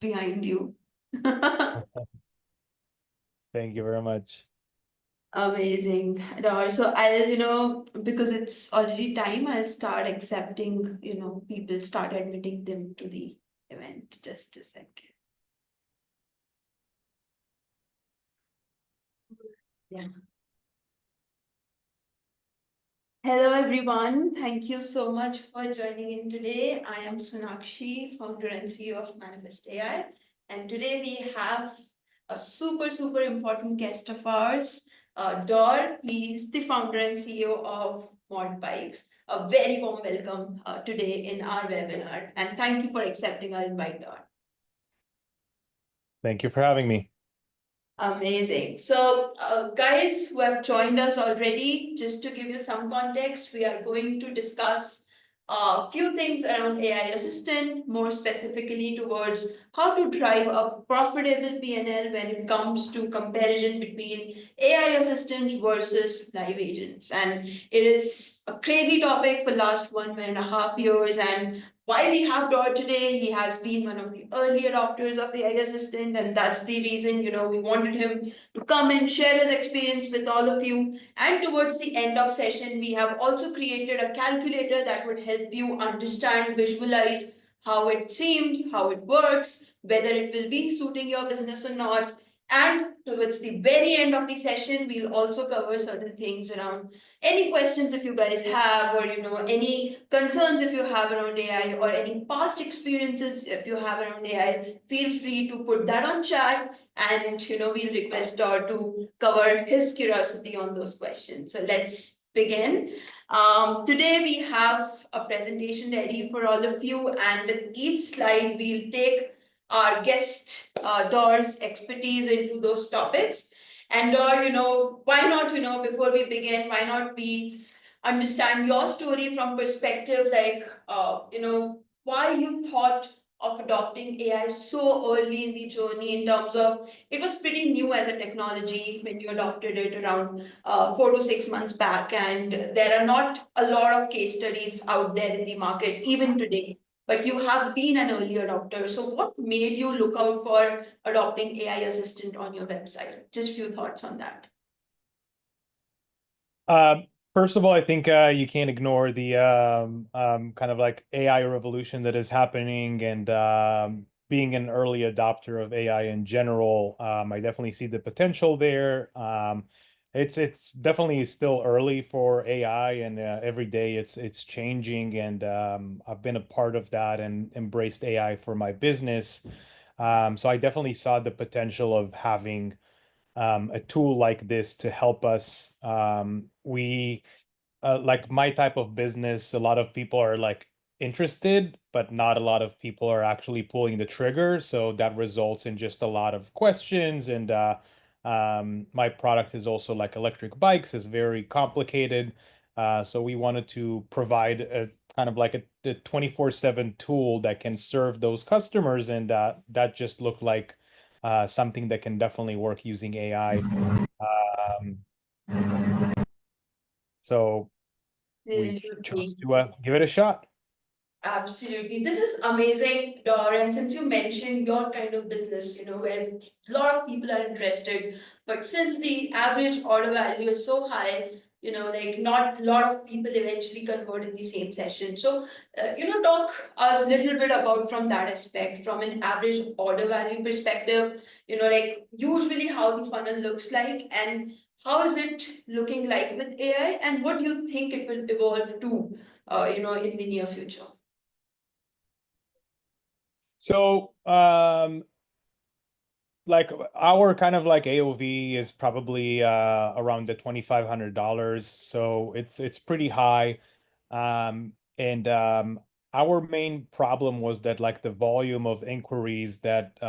behind you. Thank you very much. Amazing. Dor. So I'll, because it's already time, I'll start accepting, people start admitting them to the event. Just a second. Yeah. Hello, everyone. Thank you so much for joining in today. I am Sonakshi, founder and CEO of Manifest AI. And today we have a super, super important guest of ours, Dor. He's the founder and CEO of Mod Bikes. A very warm welcome today in our webinar. And thank you for accepting our invite, Dor. Thank you for having me. Amazing. So, guys who have joined us already, just to give you some context, we are going to discuss a few things around AI assistant, more specifically towards how to drive a profitable PNL when it comes to comparison between AI assistants versus live agents. And it is a crazy topic for last 1.5 years. And why we have Dor today, he has been one of the early adopters of AI assistant, and that's the reason, we wanted him to come and share his experience with all of you. And towards the end of session, we have also created a calculator that would help you understand, visualize how it seems, how it works, whether it will be suiting your business or not. And towards the very end of the session, we'll also cover certain things around any questions if you guys have, or any concerns if you have around AI, or any past experiences if you have around AI. Feel free to put that on chat, and we'll request Dor to cover his curiosity on those questions. So let's begin. Today we have a presentation ready for all of you, and with each slide we'll take our guest Dor's expertise into those topics. And Dor, why not, before we begin, why not we understand your story from perspective like, why you thought of adopting AI so early in the journey, in terms of it was pretty new as a technology when you adopted it around 4 to 6 months back, and there are not a lot of case studies out there in the market even today. But you have been an early adopter. So what made you look out for adopting AI assistant on your website? Just few thoughts on that. First of all, I think you can't ignore the kind of like AI revolution that is happening, and being an early adopter of AI in general, I definitely see the potential there. It's definitely still early for AI, and every day it's changing, and I've been a part of that and embraced AI for my business. So I definitely saw the potential of having a tool like this to help us. We like my type of business, a lot of people are like interested, but not a lot of people are actually pulling the trigger. So that results in just a lot of questions. And my product is also like electric bikes, is very complicated. So we wanted to provide a kind of like a 24/7 tool that can serve those customers. And that just looked like something that can definitely work using AI. So we chose Absolutely. to give it a shot. Absolutely. This is amazing, Dor. And since you mentioned your kind of business, where a lot of people are interested, but since the average order value is so high, like not a lot of people eventually convert in the same session. So, talk us a little bit about from that aspect, from an average order value perspective, like usually how the funnel looks like, and how is it looking like with AI, and what do you think it will evolve to, in the near future? So, like our kind of like AOV is probably around the $2,500. So it's pretty high. And our main problem was that like the volume of inquiries that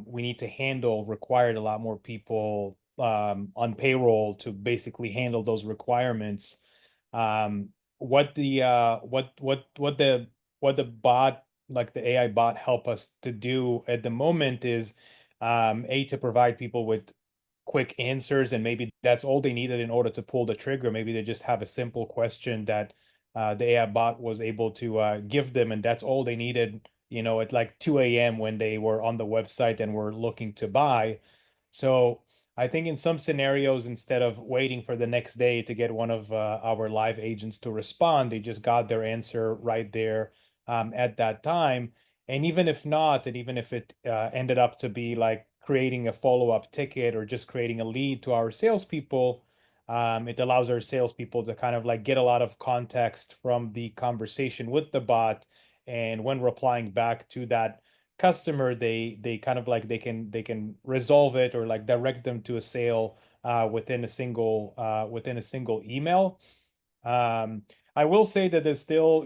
we need to handle required a lot more people on payroll to basically handle those requirements. What the what the bot, like the AI bot, help us to do at the moment is to provide people with quick answers, and maybe that's all they needed in order to pull the trigger. Maybe they just have a simple question that the AI bot was able to give them, and that's all they needed. at like 2 a.m. when they were on the website and were looking to buy. So I think in some scenarios, instead of waiting for the next day to get one of our live agents to respond, they just got their answer right there at that time. And even if not, and even if it ended up to be like creating a follow-up ticket or just creating a lead to our salespeople, it allows our salespeople to kind of like get a lot of context from the conversation with the bot. And when replying back to that customer, they kind of like they can resolve it or like direct them to a sale within a single email. um, I will say that there's still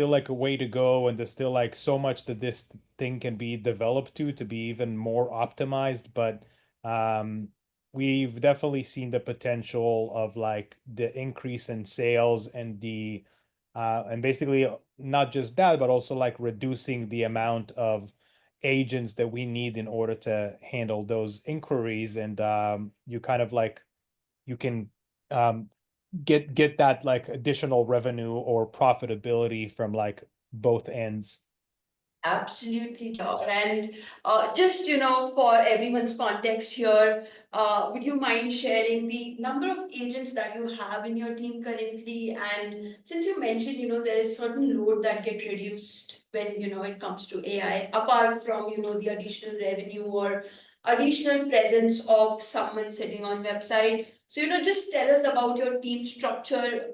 like a way to go, and there's still like so much that this thing can be developed to be even more optimized. But um, we've definitely seen the potential of like the increase in sales and basically not just that, but also like reducing the amount of agents that we need in order to handle those inquiries. And you kind of like you can um, get that like additional revenue or profitability from like both ends. Absolutely, Dor. And just, for everyone's context here, would you mind sharing the number of agents that you have in your team currently? And since you mentioned, there is certain load that get reduced when, it comes to AI, apart from, the additional revenue or additional presence of someone sitting on website. So, just tell us about your team structure,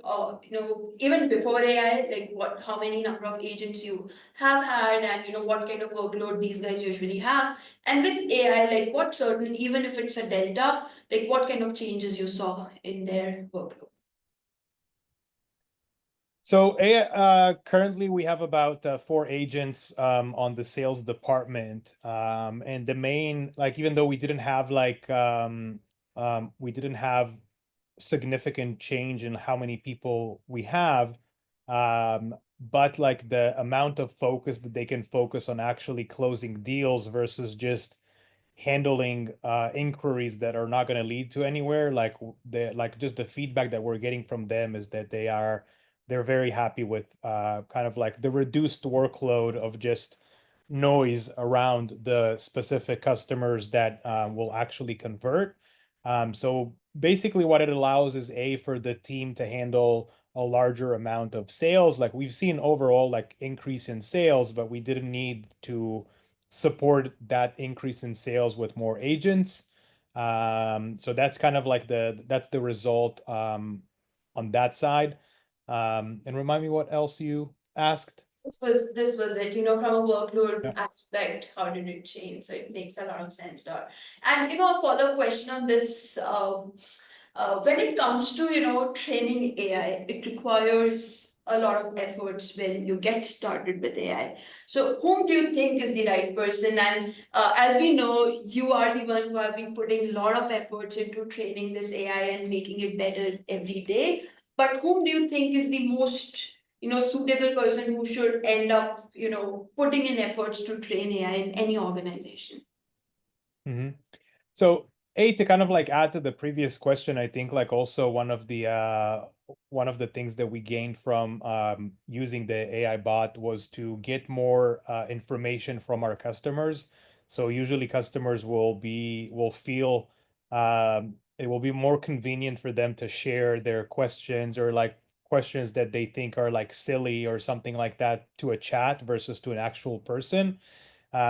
even before AI, like how many number of agents you have had, and what kind of workload these guys usually have, and with AI, like what certain, even if it's a delta, like what kind of changes you saw in their workload. So currently we have about 4 agents on the sales department. And the main, like, even though we didn't have significant change in how many people we have, but like the amount of focus that they can focus on actually closing deals versus just handling inquiries that are not going to lead to anywhere. Like just the feedback that we're getting from them is that they're very happy with kind of like the reduced workload of just noise around the specific customers that will actually convert. So basically what it allows is for the team to handle a larger amount of sales. Like we've seen overall like increase in sales, but we didn't need to support that increase in sales with more agents. So that's kind of like that's the result on that side. And remind me what else you asked. This was it, from a Yeah. workload aspect, how did it change? So it makes a lot of sense, Dot. And a follow-up question on this. When it comes to training AI, it requires a lot of efforts when you get started with AI. So whom do you think is the right person? And as we know, you are the one who have been putting a lot of efforts into training this AI and making it better every day. But whom do you think is the most suitable person who should end up putting in efforts to train AI in any organization? Mhm. So, to kind of like add to the previous question, I think like also one of the things that we gained from using the AI bot was to get more information from our customers. So usually customers will feel it will be more convenient for them to share their questions or like questions that they think are like silly or something like that to a chat versus to an actual person.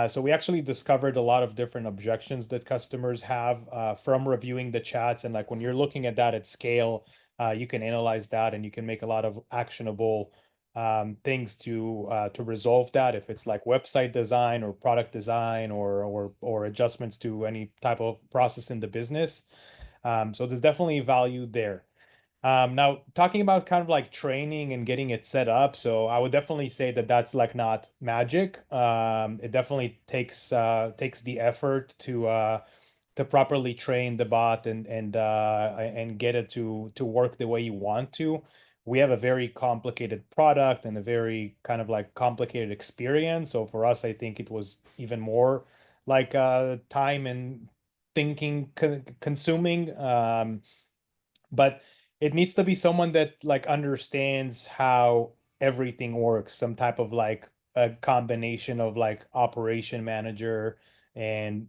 So we actually discovered a lot of different objections that customers have from reviewing the chats. And like when you're looking at that at scale, you can analyze that and you can make a lot of actionable things to resolve that. If it's like website design or product design or adjustments to any type of process in the business. So there's definitely value there. Now talking about kind of like training and getting it set up, so I would definitely say that that's like not magic. It definitely takes the effort to properly train the bot and get it to work the way you want to. We have a very complicated product and a very kind of like complicated experience. So for us, I think it was even more like time and thinking consuming. But it needs to be someone that like understands how everything works, some type of like a combination of like operation manager and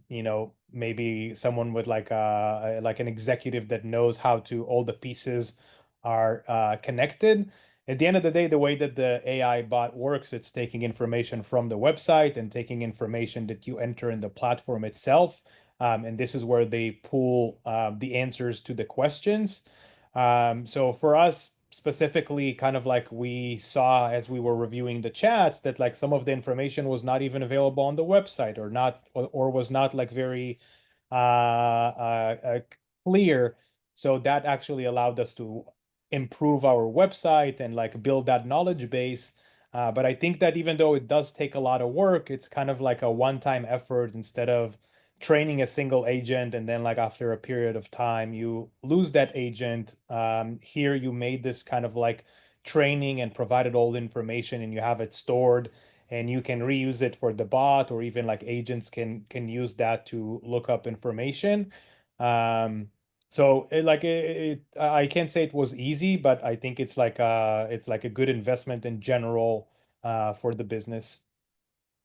maybe someone with like an executive that knows how to all the pieces are connected. At the end of the day, the way that the AI bot works, it's taking information from the website and taking information that you enter in the platform itself. And this is where they pull the answers to the questions. So for us specifically, kind of like we saw as we were reviewing the chats that like some of the information was not even available on the website or was not like very clear. So that actually allowed us to improve our website and like build that knowledge base. But I think that even though it does take a lot of work, it's kind of like a one-time effort instead of training a single agent and then like after a period of time you lose that agent. Here you made this kind of like training and provided all the information and you have it stored and you can reuse it for the bot or even like agents can use that to look up information. So I can't say it was easy, but I think it's like a good investment in general for the business.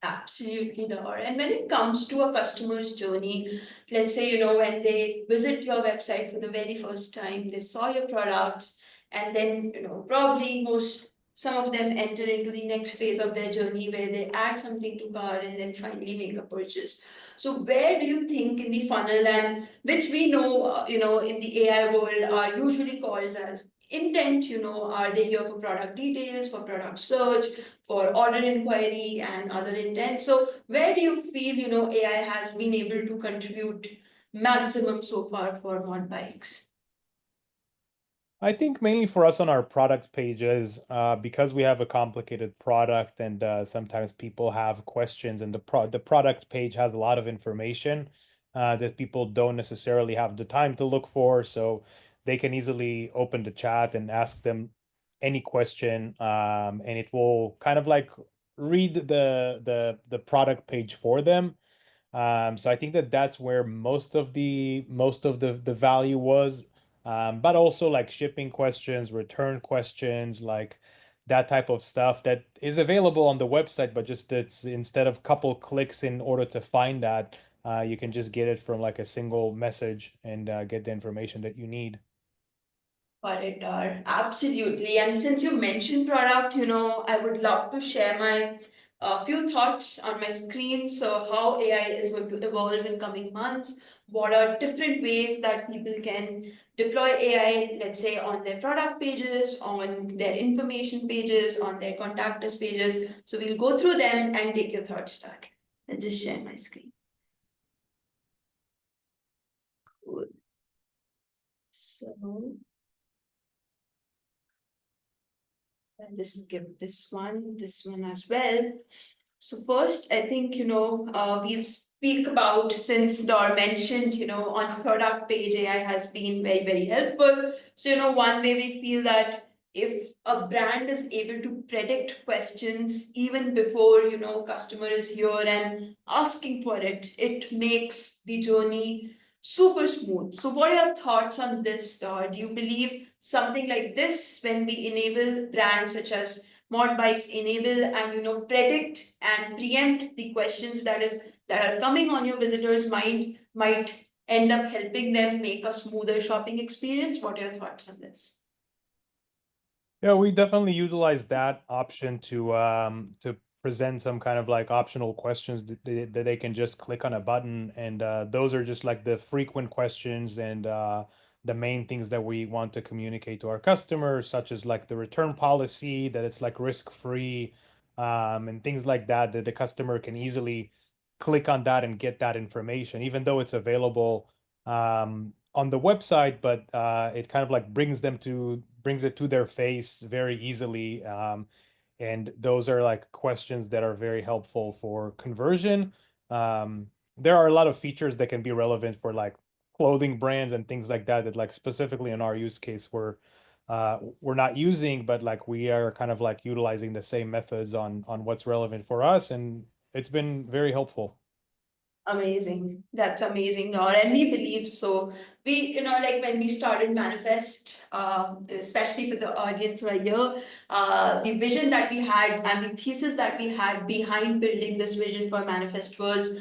Absolutely, Dor. And when it comes to a customer's journey, let's say, when they visit your website for the very first time, they saw your products, and then, probably some of them enter into the next phase of their journey where they add something to cart and then finally make a purchase. So where do you think in the funnel, and which we know, in the AI world are usually called as intent, are they here for product details, for product search, for order inquiry and other intent. So where do you feel, AI has been able to contribute maximum so far for mod bikes? I think mainly for us on our product pages, because we have a complicated product and sometimes people have questions, and the product page has a lot of information that people don't necessarily have the time to look for. So they can easily open the chat and ask them any question, and it will kind of like read the product page for them. So I think that that's where most of the value was. But also like shipping questions, return questions, like that type of stuff that is available on the website, but just it's instead of couple clicks in order to find that, you can just get it from like a single message and get the information that you need. Got it, Dar. Absolutely. And since you mentioned product, I would love to share my few thoughts on my screen. So, how AI is going to evolve in coming months. What are different ways that people can deploy AI, let's say, on their product pages, on their information pages, on their contact us pages. So, we'll go through them and take your thoughts, Dar. I'll just share my screen. Cool. So, and just give this one as well. So first, I think, we'll speak about, since Dor mentioned, on product page, AI has been very, very helpful. So, one way we feel that if a brand is able to predict questions even before, customer is here and asking for it, it makes the journey super smooth. So what are your thoughts on this, Dor? Do you believe something like this, when we enable brands such as mod bikes, enable and predict and preempt the questions that are coming on your visitors' mind, might end up helping them make a smoother shopping experience? What are your thoughts on this? Yeah, we definitely utilize that option to present some kind of like optional questions that they can just click on a button, and those are just like the frequent questions and the main things that we want to communicate to our customers, such as like the return policy, that it's like risk-free, and things like that, that the customer can easily click on that and get that information, even though it's available on the website, but it kind of like brings it to their face very easily. And those are like questions that are very helpful for conversion. There are a lot of features that can be relevant for like clothing brands and things like that, that like specifically in our use case we're not using, but like we are kind of like utilizing the same methods on what's relevant for us, and it's been very helpful. Amazing. That's amazing, Nor. And we believe so. We, like when we started Manifest, especially for the audience who are here, the vision that we had and the thesis that we had behind building this vision for Manifest was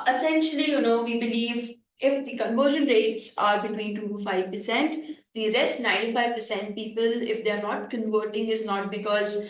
essentially, we believe if the conversion rates are between 2 to 5%, the rest 95% people, if they're not converting, is not because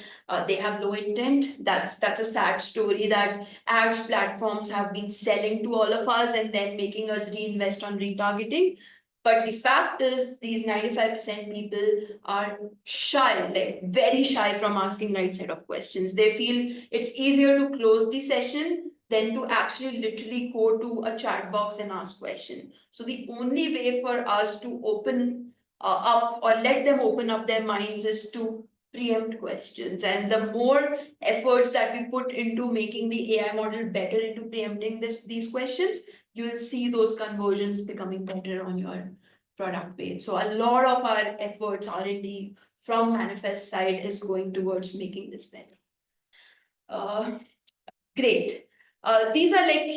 they have low intent. That's a sad story that ads platforms have been selling to all of us and then making us reinvest on retargeting. But the fact is, these 95% people are shy, like very shy from asking right set of questions. They feel it's easier to close the session than to actually literally go to a chat box and ask question. So the only way for us to open up or let them open up their minds is to preempt questions. And the more efforts that we put into making the AI model better into preempting these questions, you will see those conversions becoming better on your product page. So a lot of our efforts, R&D from Manifest side is going towards making this better. Great. These are like,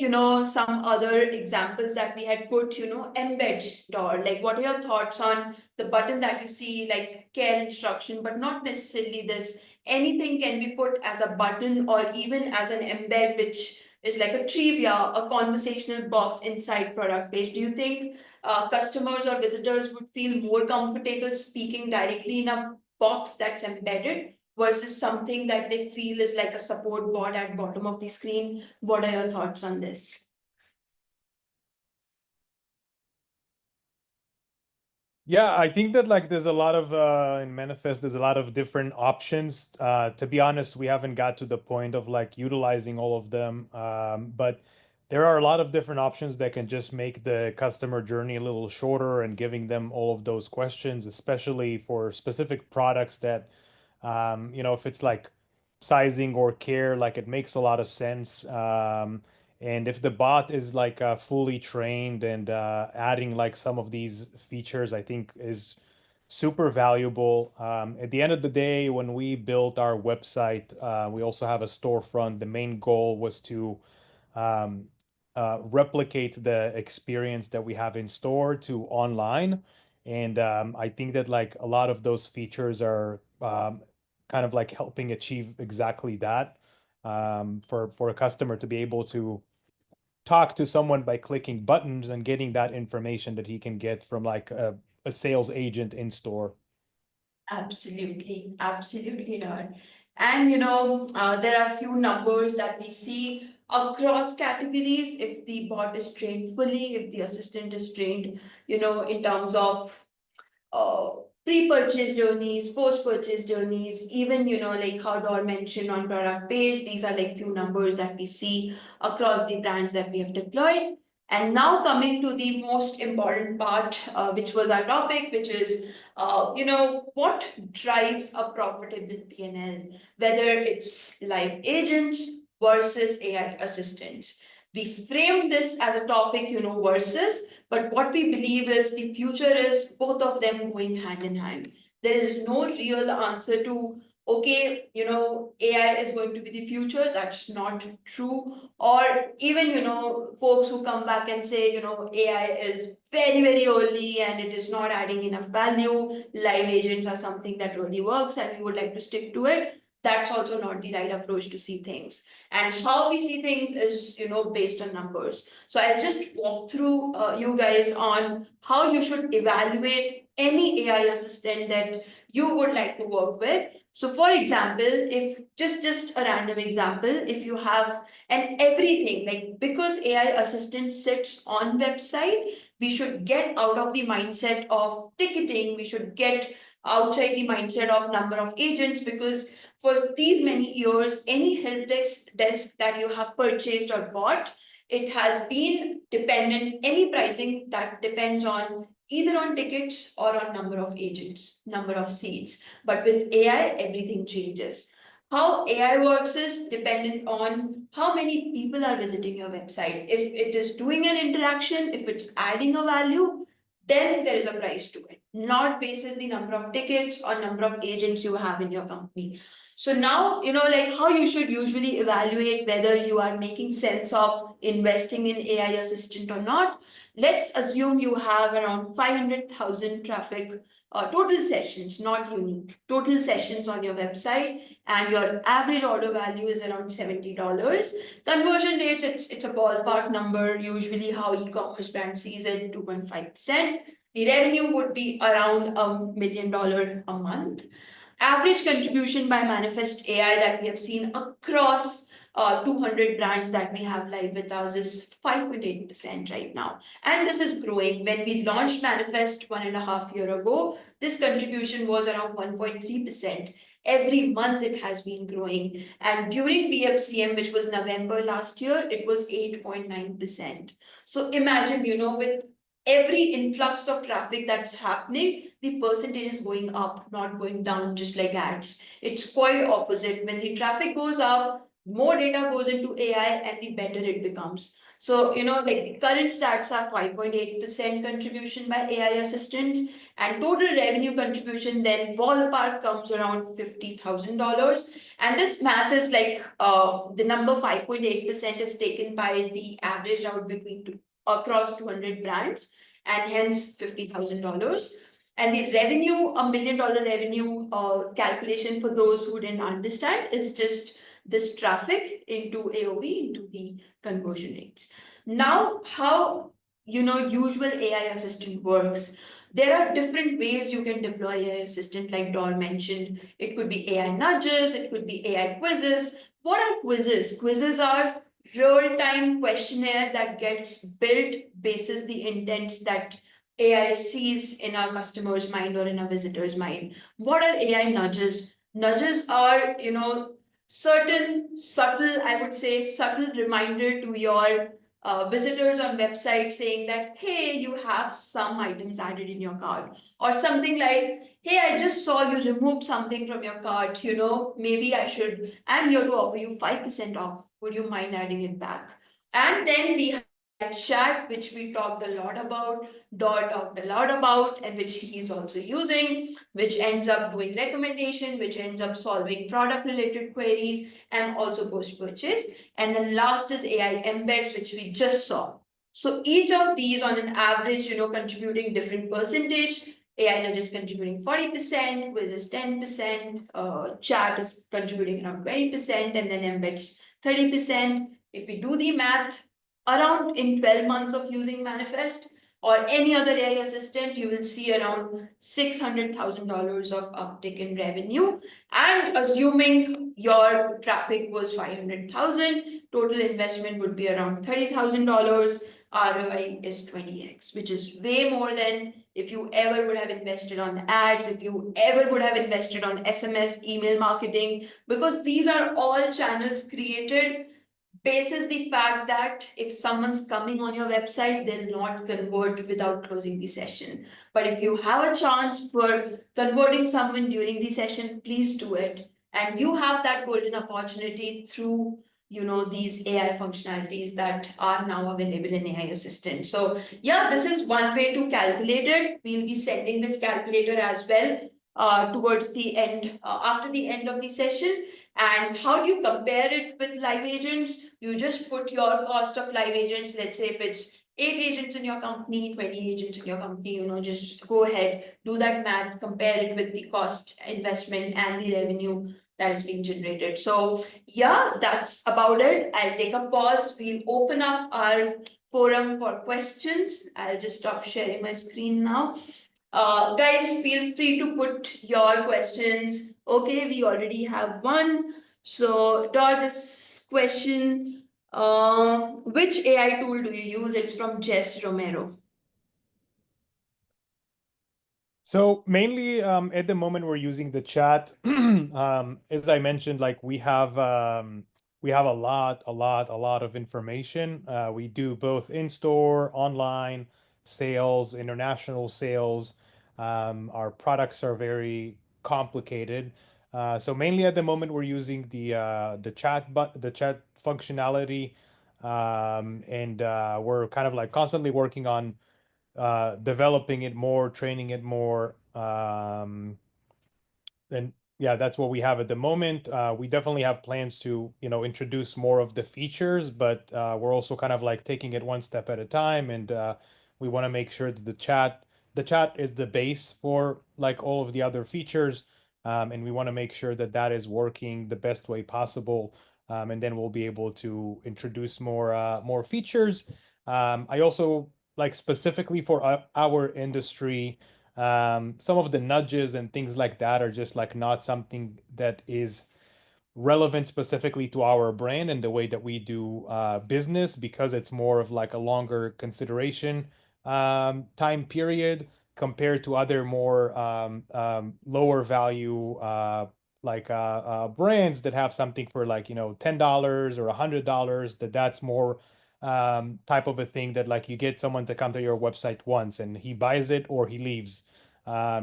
some other examples that we had put, embeds Dor. Like, what are your thoughts on the button that you see, like care instruction, but not necessarily this? Anything can be put as a button or even as an embed, which is like a trivia, a conversational box inside product page. Do you think customers or visitors would feel more comfortable speaking directly in a box that's embedded versus something that they feel is like a support bot at bottom of the screen? What are your thoughts on this? Yeah, I think that like there's a lot of in Manifest, there's a lot of different options. To be honest, we haven't got to the point of like utilizing all of them. But there are a lot of different options that can just make the customer journey a little shorter and giving them all of those questions, especially for specific products that if it's like sizing or care, like it makes a lot of sense. And if the bot is like fully trained and adding like some of these features, I think is super valuable. At the end of the day, when we built our website, we also have a storefront. The main goal was to um, replicate the experience that we have in store to online. And I think that like a lot of those features are kind of like helping achieve exactly that, for a customer to be able to talk to someone by clicking buttons and getting that information that he can get from like a sales agent in store. Absolutely, absolutely not. And there are few numbers that we see across categories. If the bot is trained fully, if the assistant is trained, in terms of uh, pre-purchase journeys, post-purchase journeys, even like how Dor mentioned on product page, these are like few numbers that we see across the brands that we have deployed. And now coming to the most important part, which was our topic, which is what drives a profitable P&L, whether it's live agents versus AI assistants. We framed this as a topic, versus, but what we believe is the future is both of them going hand in hand. There is no real answer to, okay, AI is going to be the future. That's not true. Or even, folks who come back and say, AI is very, very early and it is not adding enough value. Live agents are something that really works and we would like to stick to it. That's also not the right approach to see things. And how we see things is, based on numbers. So I'll just walk through you guys on how you should evaluate any AI assistant that you would like to work with. So for example, if just a random example, if you have and everything, like because AI assistant sits on website, we should get out of the mindset of ticketing, we should get outside the mindset of number of agents, because for these many years, any help desk that you have purchased or bought, it has been dependent, any pricing that depends on either on tickets or on number of agents, number of seats. But with AI, everything changes. How AI works is dependent on how many people are visiting your website. If it is doing an interaction, if it's adding a value, then there is a price to it. not basis the number of tickets or number of agents you have in your company. So now, like how you should usually evaluate whether you are making sense of investing in AI assistant or not. Let's assume you have around 500,000 traffic, total sessions, not unique, total sessions on your website, and your average order value is around $70. Conversion rates, it's a ballpark number, usually how e-commerce brand sees it, 2.5%. The revenue would be around $1 million a month. Average contribution by Manifest AI that we have seen across 200 brands that we have live with us is 5.8% right now. And this is growing. When we launched Manifest 1.5 years ago, this contribution was around 1.3%. Every month it has been growing. And during BFCM, which was November last year, it was 8.9%. So imagine, with every influx of traffic that's happening, the percentage is going up, not going down, just like ads. It's quite opposite. When the traffic goes up, more data goes into AI and the better it becomes. So, like the current stats are 5.8% contribution by AI assistants, and total revenue contribution then ballpark comes around $50,000. And this math is like the number 5.8% is taken by the average out between across 200 brands, and hence $50,000. And the revenue, $1 million revenue calculation for those who didn't understand, is just this traffic into AOV into the conversion rates. Now, how usual AI assistant works. There are different ways you can deploy AI assistant, like Dor mentioned. It could be AI nudges, it could be AI quizzes. What are quizzes? Quizzes are real-time questionnaire that gets built basis the intent that AI sees in our customer's mind or in a visitor's mind. What are AI nudges? Nudges are, certain subtle, I would say, subtle reminder to your visitors on website saying that, hey, you have some items added in your cart, or something like, hey, I just saw you removed something from your cart, maybe I'm here to offer you 5% off. Would you mind adding it back? And then we have chat, which we talked a lot about, Dor talked a lot about, and which he's also using, which ends up doing recommendation, which ends up solving product related queries and also post purchase. And then last is AI embeds, which we just saw. So each of these on an average, contributing different percentage. AI nudge is contributing 40%, quiz is 10%, chat is contributing around 20%, and then embeds 30%. If we do the math, around in 12 months of using Manifest or any other AI assistant, you will see around $600,000 of uptick in revenue. And assuming your traffic was 500,000, total investment would be around $30,000. ROI is 20x, which is way more than if you ever would have invested on ads, if you ever would have invested on SMS, email marketing, because these are all channels created basis the fact that if someone's coming on your website, they'll not convert without closing the session. But if you have a chance for converting someone during the session, please do it. And you have that golden opportunity through these AI functionalities that are now available in AI Assistant. So yeah, this is one way to calculate it. We'll be sending this calculator as well towards the end, after the end of the session. And how do you compare it with live agents? You just put your cost of live agents, let's say if it's 8 agents in your company, 20 agents in your company, just go ahead, do that math, compare it with the cost, investment, and the revenue that is being generated. So yeah, that's about it. I'll take a pause. We'll open up our forum for questions. I'll just stop sharing my screen now. Guys, feel free to put your questions. Okay, we already have one. So, Dor, this question, which AI tool do you use? It's from Jess Romero. So mainly at the moment we're using the chat. As I mentioned, like we have a lot of information. We do both in-store, online sales, international sales. Our products are very complicated. So mainly at the moment we're using the chat functionality, and we're kind of like constantly working on developing it more, training it more. And yeah, that's what we have at the moment. We definitely have plans to, introduce more of the features, but we're also kind of like taking it one step at a time, and we want to make sure that the chat is the base for like all of the other features, and we want to make sure that that is working the best way possible, and then we'll be able to introduce more features. I also like specifically for our industry, some of the nudges and things like that are just like not something that is relevant specifically to our brand and the way that we do business, because it's more of like a longer consideration time period compared to other more lower value brands that have something for like $10 or $100. That's more type of a thing that like you get someone to come to your website once and he buys it or he leaves.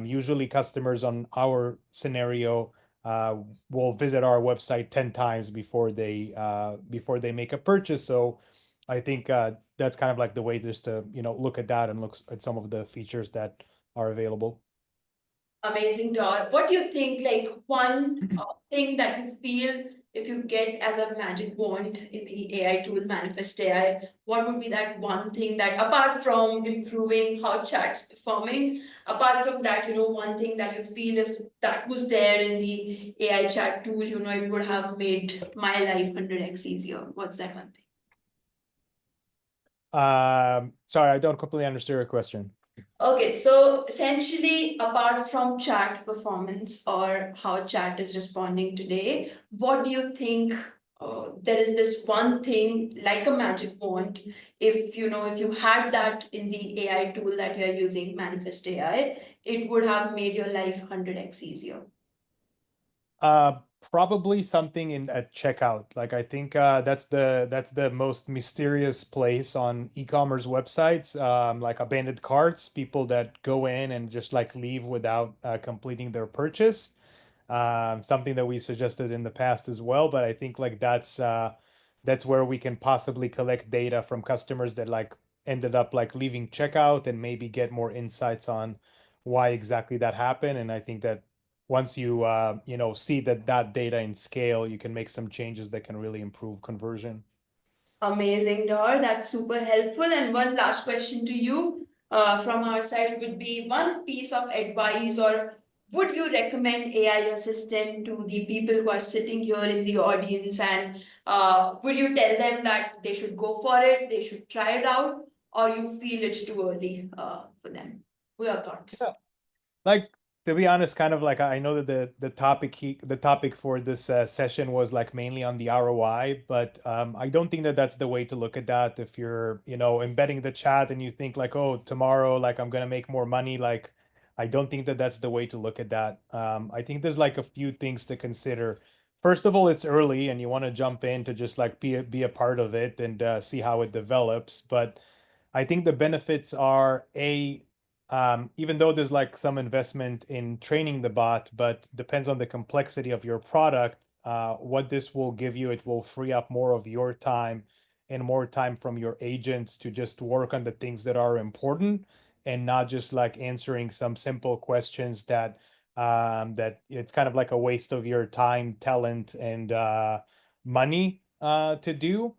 Usually customers on our scenario uh, will visit our website 10 times before they make a purchase. So I think that's kind of like the way just to look at that and look at some of the features that are available. Amazing, Dor. What do you think, like one thing that you feel if you get as a magic wand in the AI tool Manifest AI, what would be that one thing that apart from improving how chat's performing, apart from that, one thing that you feel if that was there in the AI chat tool, it would have made my life 100x easier. What's that one thing? Sorry, I don't completely understand your question. Okay, so essentially, apart from chat performance or how chat is responding today, what do you think? There is this one thing like a magic wand. If you had that in the AI tool that you're using, Manifest AI, it would have made your life 100x easier. Uh, Probably something in at checkout. Like I think that's the most mysterious place on e-commerce websites. Like abandoned carts, people that go in and just like leave without completing their purchase. Something that we suggested in the past as well, but I think like that's where we can possibly collect data from customers that like ended up like leaving checkout and maybe get more insights on why exactly that happened. And I think that once you see that data in scale, you can make some changes that can really improve conversion. Amazing, Dor. That's super helpful. And one last question to you from our side would be one piece of advice, or would you recommend AI assistant to the people who are sitting here in the audience? And would you tell them that they should go for it, they should try it out, or you feel it's too early for them? What are your thoughts? Yeah. Like, to be honest, kind of like I know that the topic for this session was like mainly on the ROI, but I don't think that that's the way to look at that. If you're embedding the chat and you think like, oh, tomorrow like I'm gonna make more money, like I don't think that that's the way to look at that. I think there's like a few things to consider. First of all, it's early and you want to jump in to just like be a part of it and see how it develops. But I think the benefits are even though there's like some investment in training the bot, but depends on the complexity of your product, what this will give you, it will free up more of your time and more time from your agents to just work on the things that are important and not just like answering some simple questions that it's kind of like a waste of your time, talent, and money to do.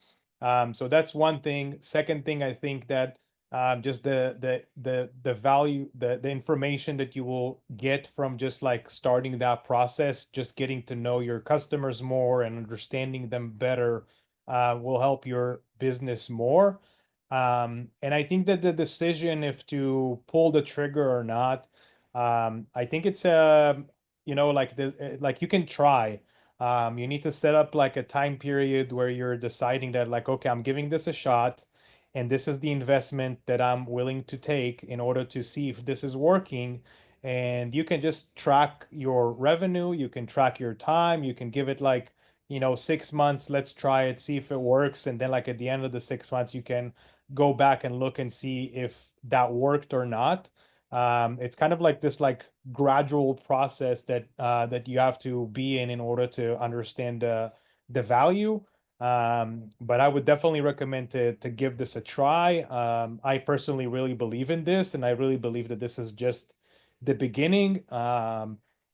So that's one thing. Second thing, I think that just the value, the information that you will get from just like starting that process, just getting to know your customers more and understanding them better, will help your business more. And I think that the decision if to pull the trigger or not, I think it's like you can try. You need to set up like a time period where you're deciding that like, okay, I'm giving this a shot and this is the investment that I'm willing to take in order to see if this is working. And you can just track your revenue, you can track your time, you can give it like 6 months, let's try it, see if it works. And then like at the end of the 6 months, you can go back and look and see if that worked or not. It's kind of like this like gradual process that you have to be in order to understand the value. But I would definitely recommend to give this a try. I personally really believe in this, and I really believe that this is just the beginning.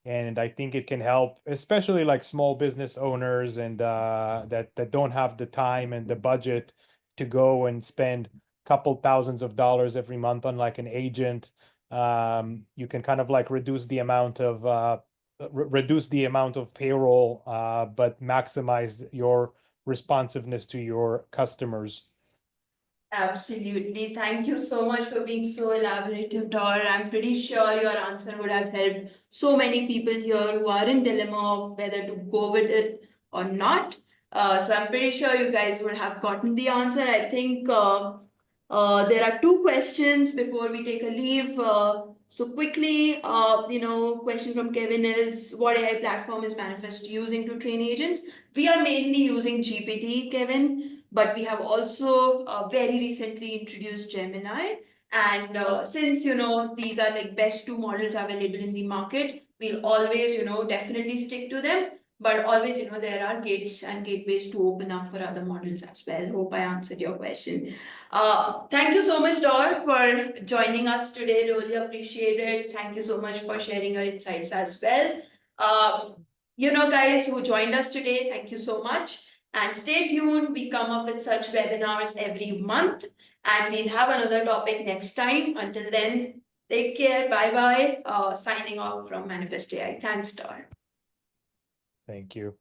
And I think it can help, especially like small business owners and that don't have the time and the budget to go and spend a couple thousands of dollars every month on like an agent. You can kind of like reduce the amount of payroll, but maximize your responsiveness to your customers. Absolutely. Thank you so much for being so elaborative, Dor. I'm pretty sure your answer would have helped so many people here who are in dilemma of whether to go with it or not. So I'm pretty sure you guys would have gotten the answer. I think there are two questions before we take a leave. So quickly, question from Kevin is, what AI platform is Manifest using to train agents? We are mainly using GPT, Kevin, but we have also very recently introduced Gemini. And since these are like best two models available in the market, we'll always definitely stick to them. But always there are gates and gateways to open up for other models as well. Hope I answered your question. Thank you so much, Dor, for joining us today. Really appreciate it. Thank you so much for sharing your insights as well. Guys who joined us today, thank you so much. And stay tuned. We come up with such webinars every month, and we'll have another topic next time. Until then, take care. Bye bye. Signing off from Manifest AI. Thanks, Dor. Thank you.